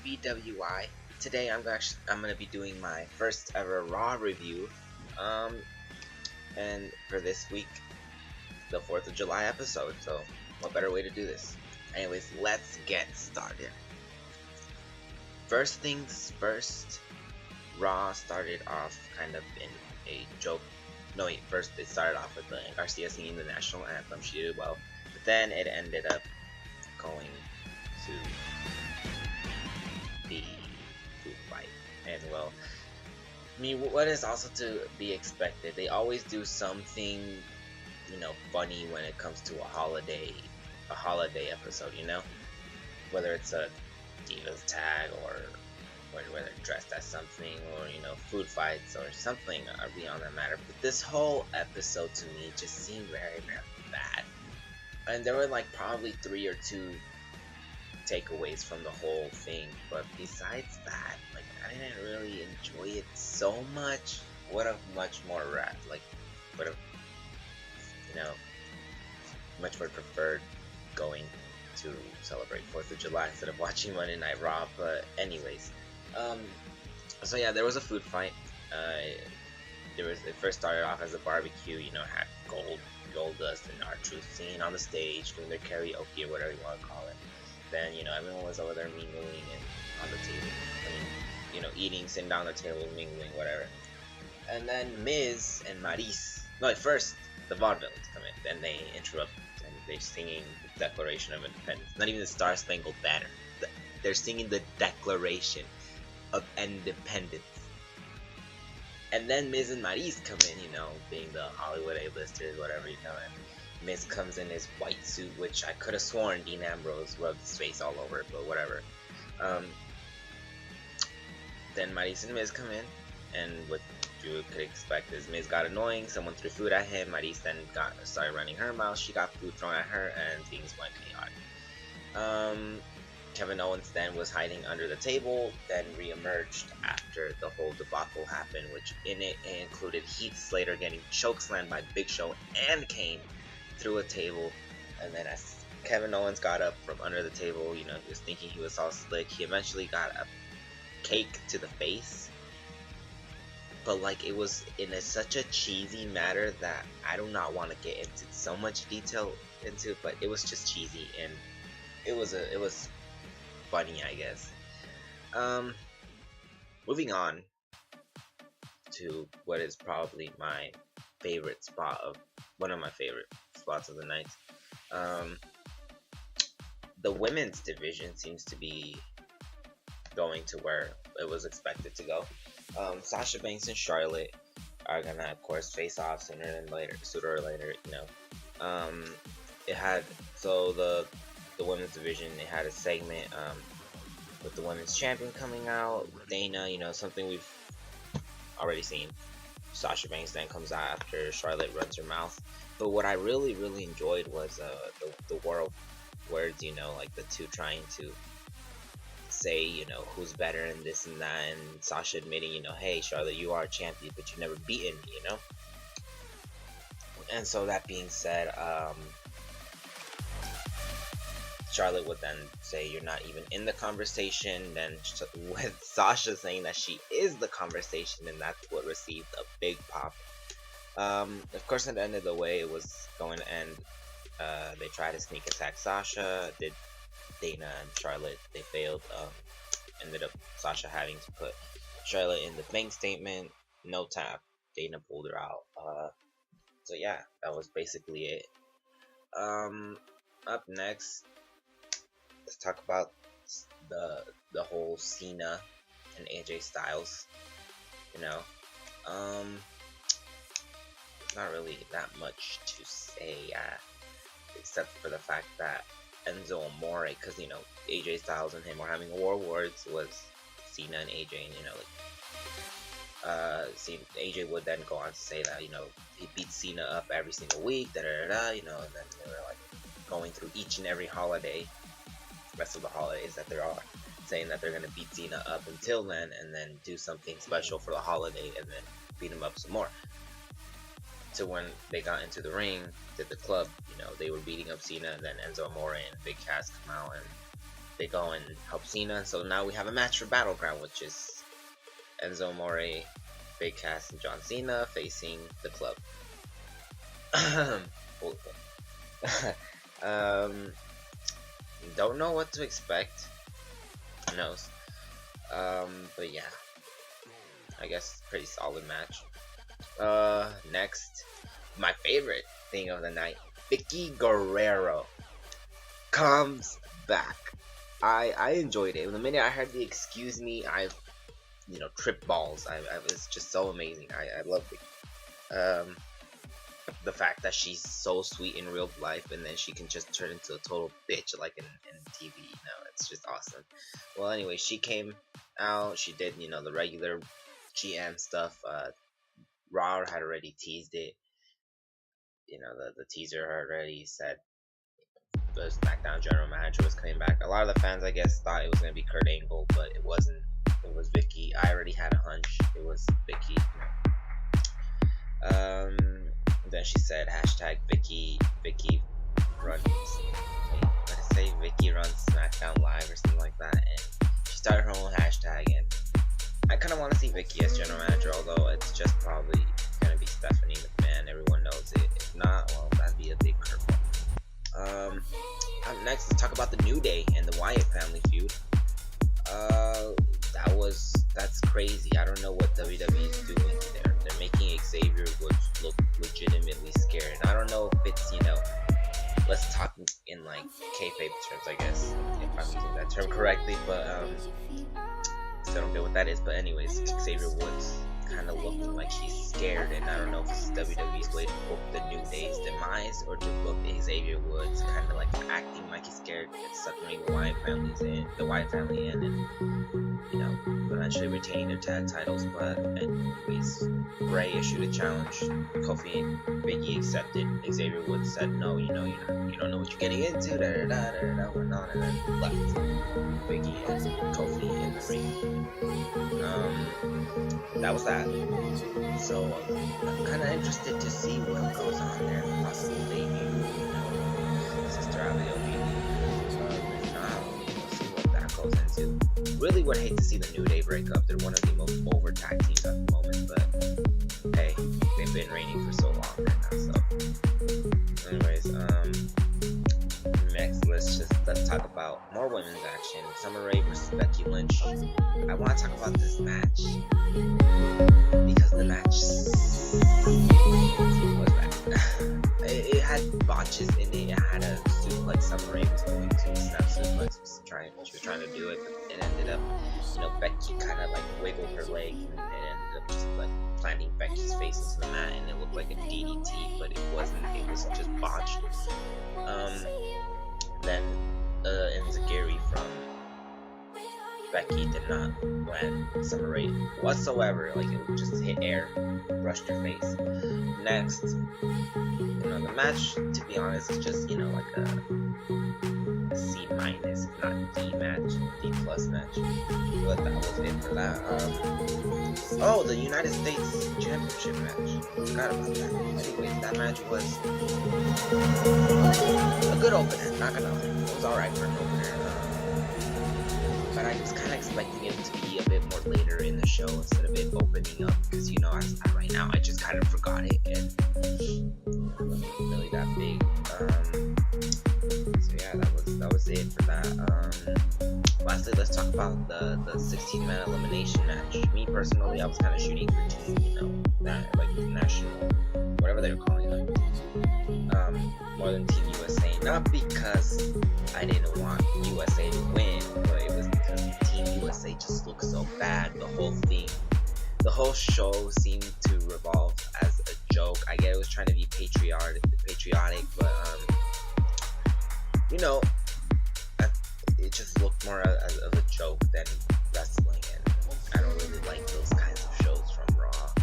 BWI. Today I'm gonna be doing my first ever Raw review. Um, and for this week, the 4th of July episode. So, what better way to do this? Anyways, let's get started. First things first, Raw started off kind of in a joke. No, wait, first it started off with Garcia singing the national anthem. She did well, but then it ended up going to the food fight. And well, I mean, what is also to be expected? They always do something, funny when it comes to a holiday episode. Whether it's a Divas tag or where they're dressed as something, or food fights or something are beyond that matter. But this whole episode to me just seemed very, very bad. And there were like probably 3 or 2 takeaways from the whole thing, but besides that, like, I didn't really enjoy it so much. Would have much more would have you know much more preferred going to celebrate 4th of July instead of watching Monday Night Raw. But anyways, so yeah, there was a food fight. It first started off as a barbecue. Had gold dust and R-Truth singing on the stage doing their karaoke or whatever you want to call it. Then everyone was over there mingling and on the table. Eating, sitting down at the table, mingling, whatever. And then Miz and Maryse. No, at first the vaudevillains come in. Then they interrupt and they're singing the Declaration of Independence. Not even the Star Spangled Banner. They're singing the Declaration of Independence. And then Miz and Maryse come in, being the Hollywood A-listers, whatever, and Miz comes in his white suit, which I could have sworn Dean Ambrose rubbed his face all over, but whatever. Then Maryse and Miz come in, and what you could expect is Miz got annoying, someone threw food at him, Maryse then started running her mouth, she got food thrown at her, and things went chaotic. Kevin Owens then was hiding under the table, then re-emerged after the whole debacle happened, which in it included Heath Slater getting chokeslammed by Big Show and Kane through a table. And then as Kevin Owens got up from under the table, he was thinking he was all slick. He eventually got a cake to the face, but it was in such a cheesy manner that I do not want to get into so much detail into, but it was just cheesy, and it was funny, I guess. Moving on to what is probably my favorite spot of one of my favorite spots of the night. The women's division seems to be going to where it was expected to go. Sasha Banks and Charlotte are gonna, of course, face off sooner or later. It had the women's division. They had a segment with the women's champion coming out, Dana. Something we've already seen. Sasha Banks then comes out after Charlotte runs her mouth. But what I really, really enjoyed was the world words. The two trying to say, who's better and this and that, and Sasha admitting, hey Charlotte, you are a champion, but you've never beaten me, And so that being said, Charlotte would then say you're not even in the conversation, then with Sasha saying that she is the conversation, and that's what received a big pop. Of course, at the end of the way, it was going to end. They tried to sneak attack Sasha, did Dana and Charlotte, they failed. Ended up Sasha having to put Charlotte in the bank statement, no tap. Dana pulled her out. So yeah, that was basically it. Up next, let's talk about the whole Cena and AJ Styles. Not really that much to say, except for the fact that Enzo Amore, because AJ Styles and him were having war words, was Cena and AJ, and AJ would then go on to say that he beats Cena up every single week, and then they were going through each and every holiday, rest of the holidays that there are, saying that they're gonna beat Cena up until then, and then do something special for the holiday, and then beat him up some more. So when they got into the ring, did the club, they were beating up Cena, and then Enzo Amore and Big Cass come out and they go and help Cena. So now we have a match for Battleground, which is Enzo Amore, Big Cass, and John Cena facing the Club. Don't know what to expect. Who knows? But yeah, I guess pretty solid match. Next, my favorite thing of the night, Vicky Guerrero comes back. I enjoyed it. The minute I heard the "excuse me," I tripped balls. I was just so amazing. I love Vicky. The fact that she's so sweet in real life, and then she can just turn into a total bitch like in TV. It's just awesome. Well, anyway, she came out. She did the regular GM stuff. Raw had already teased it. The teaser already said the SmackDown General Manager was coming back. A lot of the fans, I guess, thought it was gonna be Kurt Angle, but it wasn't. It was Vicky. I already had a hunch it was Vicky. Then she said #Vicky runs. Let's say Vicky runs SmackDown Live or something like that, and she started her own hashtag. And I kind of want to see Vicky as general manager, although it's just probably gonna be Stephanie McMahon. Everyone knows it. If not, well, that'd be a big curveball. Up next, let's talk about the New Day and the Wyatt family feud. That's crazy. I don't know what WWE is doing there. They're making Xavier Woods look legitimately scared. I don't know if it's, let's talk in like kayfabe terms, I guess, if I'm using that term correctly, but still don't get what that is. But anyways, Xavier Woods kind of looking like she's scared, and I don't know if it's WWE's way to book the New Day's demise or to book Xavier Woods kind of like acting like he's scared and suckering the Wyatt family in, and eventually retaining their tag titles. But anyways, Bray issued a challenge. Kofi and Big E accepted. Xavier Woods said, "No, you don't know what you're getting into." Went on and then left Big E and Kofi in the ring. That was that. So I'm kind of interested to see what goes on there. Possibly debut, Sister Abigail If not, we'll see what that goes into. Really would hate to see the New Day break up. They're one of the most over tag teams at the moment, but hey, they've been reigning for so long right now. So, anyways, next let's talk about more women's action. Summer Rae versus Becky Lynch. I want to talk about this match because the match was bad. It had botches in it. It had a suplex. Summer Rae was going to snap suplex. She was trying to do it, but it ended up, Becky kind of like wiggled her leg, and it ended up just like planting Becky's face into the mat, and it looked like a DDT, but it wasn't. It was just botched. Then Enziguri from Becky did not land Summer Rae whatsoever. Like, it just hit air, brushed her face. Next, the match, to be honest, is just like a C-, if not D match, D+ match. But that was it for that. Oh, the United States Championship match. Forgot about that. Anyways, that match was a good opener. Not gonna lie, it was alright for an opener. But I was kind of expecting it to be a bit more later in the show instead of it opening up, because right now I just kind of forgot it, and it wasn't really that big. So yeah, that was it for that. Lastly, let's talk about the 16-man elimination match. Me personally, I was kind of shooting for two, like national, whatever they were calling them, more than Team USA. Not because I didn't want USA to win, but it was because Team USA just looked so bad. The whole show seemed to revolve as a joke. I get it was trying to be patriotic, but it just looked more of a joke than wrestling, and I don't really like those kinds of shows from Raw.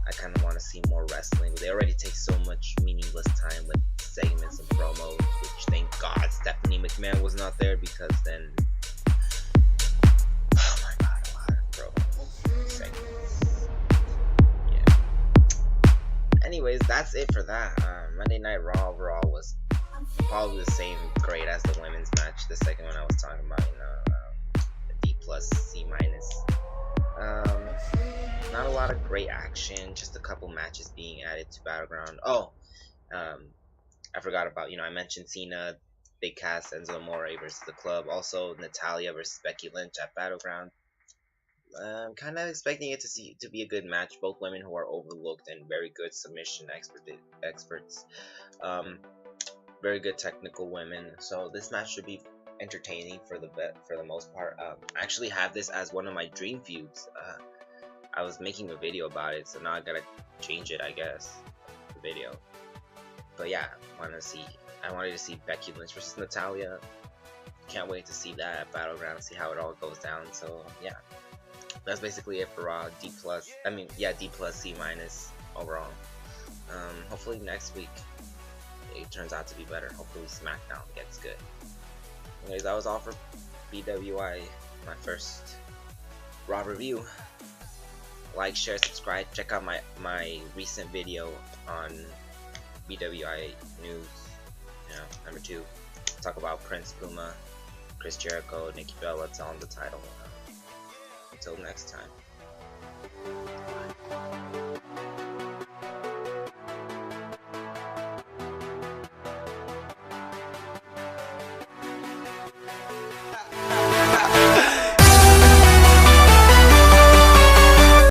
I kind of want to see more wrestling. They already take so much meaningless time with segments and promos, which thank God Stephanie McMahon was not there, because then, oh my God, a lot of promo segments. Yeah. Anyways, that's it for that. Monday Night Raw overall was probably the same grade as the women's match. The second one I was talking about, D plus, C minus. Not a lot of great action, just a couple matches being added to Battleground. Oh, I forgot about, I mentioned Cena, Big Cass, Enzo Amore versus the Club. Also, Natalya versus Becky Lynch at Battleground. I'm kind of expecting it to be a good match. Both women who are overlooked and very good submission experts. Very good technical women. So this match should be entertaining for the most part. I actually have this as one of my dream feuds. I was making a video about it, so now I gotta change it, I guess, the video. But yeah, I wanted to see Becky Lynch versus Natalya. Can't wait to see that at Battleground, see how it all goes down. So yeah, that's basically it for Raw. D plus, C minus overall. Hopefully next week it turns out to be better. Hopefully SmackDown gets good. Anyways, that was all for BWI, my first Raw review. Like, share, subscribe. Check out my recent video on BWI news. Number 2. Talk about Prince Puma, Chris Jericho, Nikki Bella on the title. Until next time.